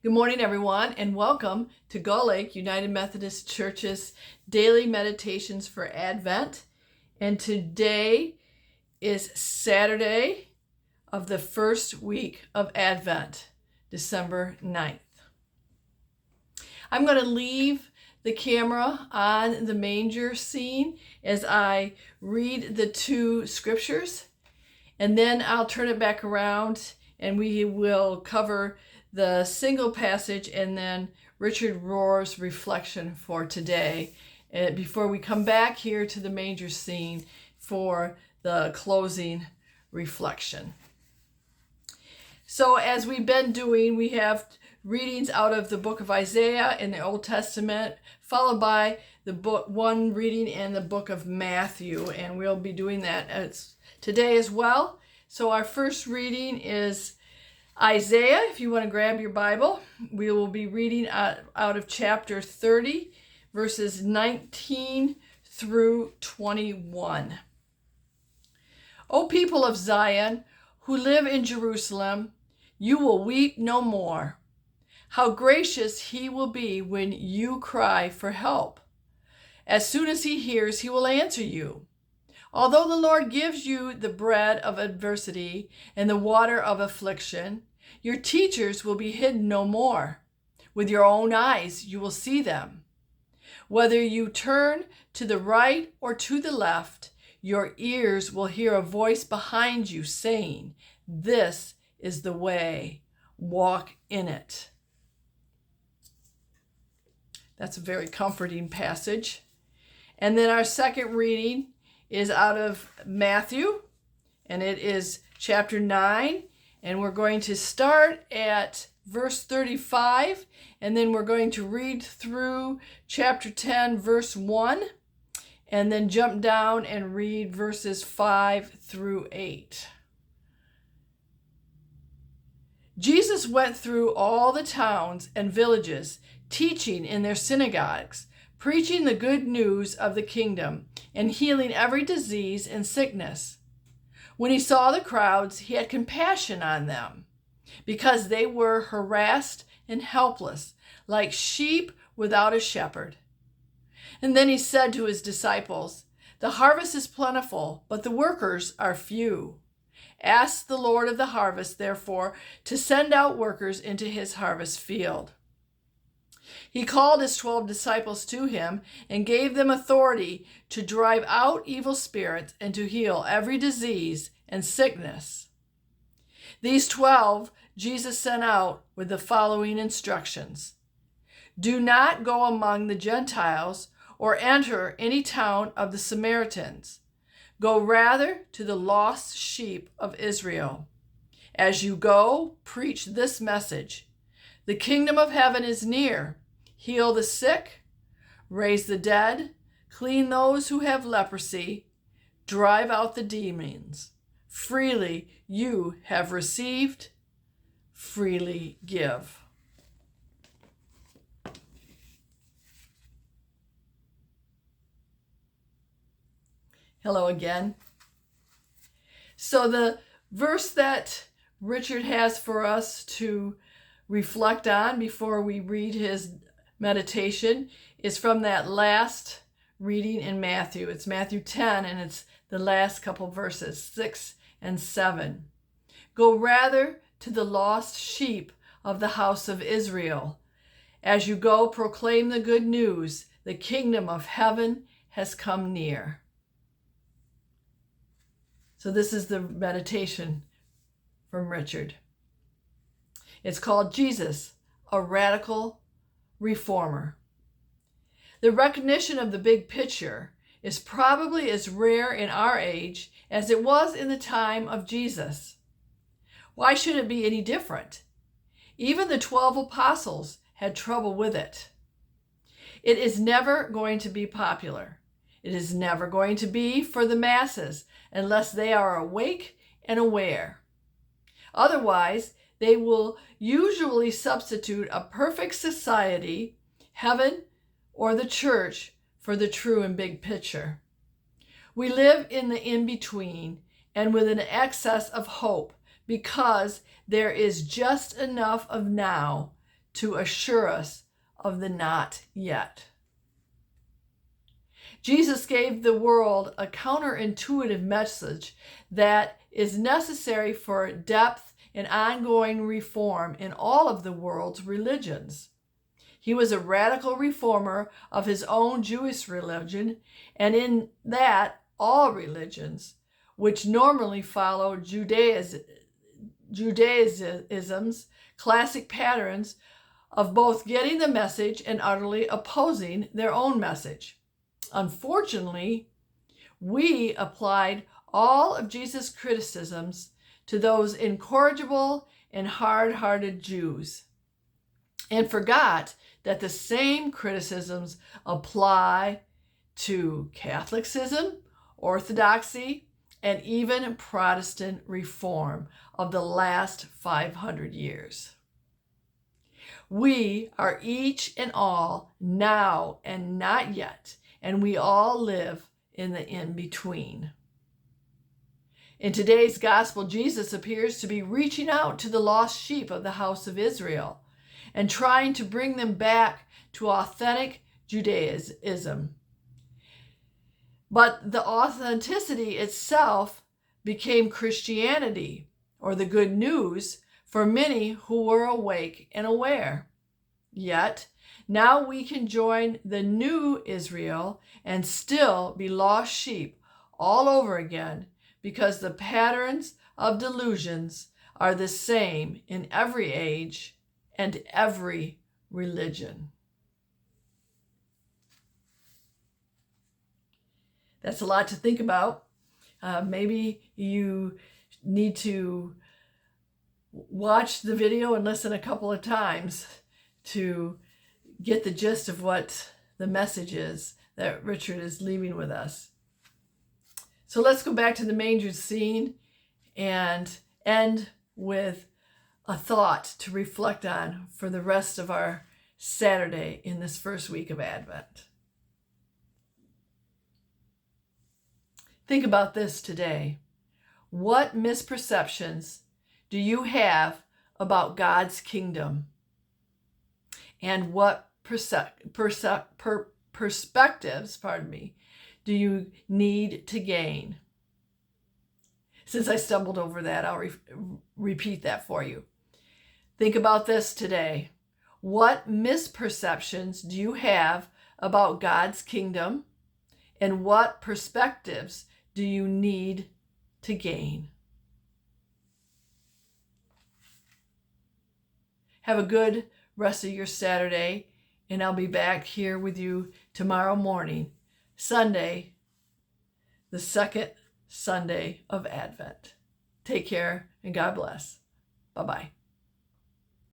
Good morning, everyone, and welcome to Gull Lake United Methodist Church's Daily Meditations for Advent. And today is Saturday of the first week of Advent, December 9th. I'm going to leave the camera on the manger scene as I read the two scriptures, and then I'll turn it back around and we will cover the single passage and then Richard Rohr's reflection for today before we come back here to the manger scene for the closing reflection. So as we've been doing, we have readings out of the book of Isaiah in the Old Testament, followed by the book one reading in the book of Matthew, and we'll be doing that today as well. So our first reading is Isaiah. If you want to grab your Bible, we will be reading out of chapter 30, verses 19 through 21. O people of Zion, who live in Jerusalem, you will weep no more. How gracious he will be when you cry for help. As soon as he hears, he will answer you. Although the Lord gives you the bread of adversity and the water of affliction, your teachers will be hidden no more. With your own eyes you will see them. Whether you turn to the right or to the left, your ears will hear a voice behind you saying, "This is the way, walk in it." That's a very comforting passage. And then our second reading is out of Matthew, and it is chapter 9, and we're going to start at verse 35, and then we're going to read through chapter 10, verse 1, and then jump down and read verses 5 through 8. Jesus went through all the towns and villages, teaching in their synagogues, preaching the good news of the kingdom, and healing every disease and sickness. When he saw the crowds, he had compassion on them, because they were harassed and helpless, like sheep without a shepherd. And then he said to his disciples, "The harvest is plentiful, but the workers are few. Ask the Lord of the harvest, therefore, to send out workers into his harvest field." He called his 12 disciples to him and gave them authority to drive out evil spirits and to heal every disease and sickness. These 12 Jesus sent out with the following instructions: "Do not go among the Gentiles or enter any town of the Samaritans. Go rather to the lost sheep of Israel. As you go, preach this message: the kingdom of heaven is near. Heal the sick, raise the dead, clean those who have leprosy, drive out the demons. Freely you have received, freely give." Hello again. So the verse that Richard has for us to reflect on before we read his meditation is from that last reading in Matthew. It's Matthew 10, and it's the last couple verses, 6 and 7. "Go rather to the lost sheep of the house of Israel. As you go, proclaim the good news. The kingdom of heaven has come near." So this is the meditation from Richard. It's called Jesus, a Radical Reformer. The recognition of the big picture is probably as rare in our age as it was in the time of Jesus. Why should it be any different? Even the 12 apostles had trouble with it. It is never going to be popular. It is never going to be for the masses unless they are awake and aware. Otherwise, they will usually substitute a perfect society, heaven, or the church for the true and big picture. We live in the in-between and with an excess of hope because there is just enough of now to assure us of the not yet. Jesus gave the world a counterintuitive message that is necessary for depth and ongoing reform in all of the world's religions. He was a radical reformer of his own Jewish religion, and in that, all religions, which normally follow Judaism's classic patterns of both getting the message and utterly opposing their own message. Unfortunately, we applied all of Jesus' criticisms to those incorrigible and hard-hearted Jews and forgot that the same criticisms apply to Catholicism, Orthodoxy, and even Protestant reform of the last 500 years. We are each and all now and not yet, and we all live in the in-between. In today's gospel, Jesus appears to be reaching out to the lost sheep of the house of Israel and trying to bring them back to authentic Judaism. But the authenticity itself became Christianity, or the good news, for many who were awake and aware. Yet, now we can join the new Israel and still be lost sheep all over again, because the patterns of delusions are the same in every age and every religion. That's a lot to think about. Maybe you need to watch the video and listen a couple of times to get the gist of what the message is that Richard is leaving with us. So let's go back to the manger scene and end with a thought to reflect on for the rest of our Saturday in this first week of Advent. Think about this today. What misperceptions do you have about God's kingdom? And what perspectives, do you need to gain? Since I stumbled over that, I'll repeat that for you. Think about this today. What misperceptions do you have about God's kingdom? And what perspectives do you need to gain? Have a good rest of your Saturday, and I'll be back here with you tomorrow morning, Sunday, the second Sunday of Advent. Take care and God bless. Bye-bye.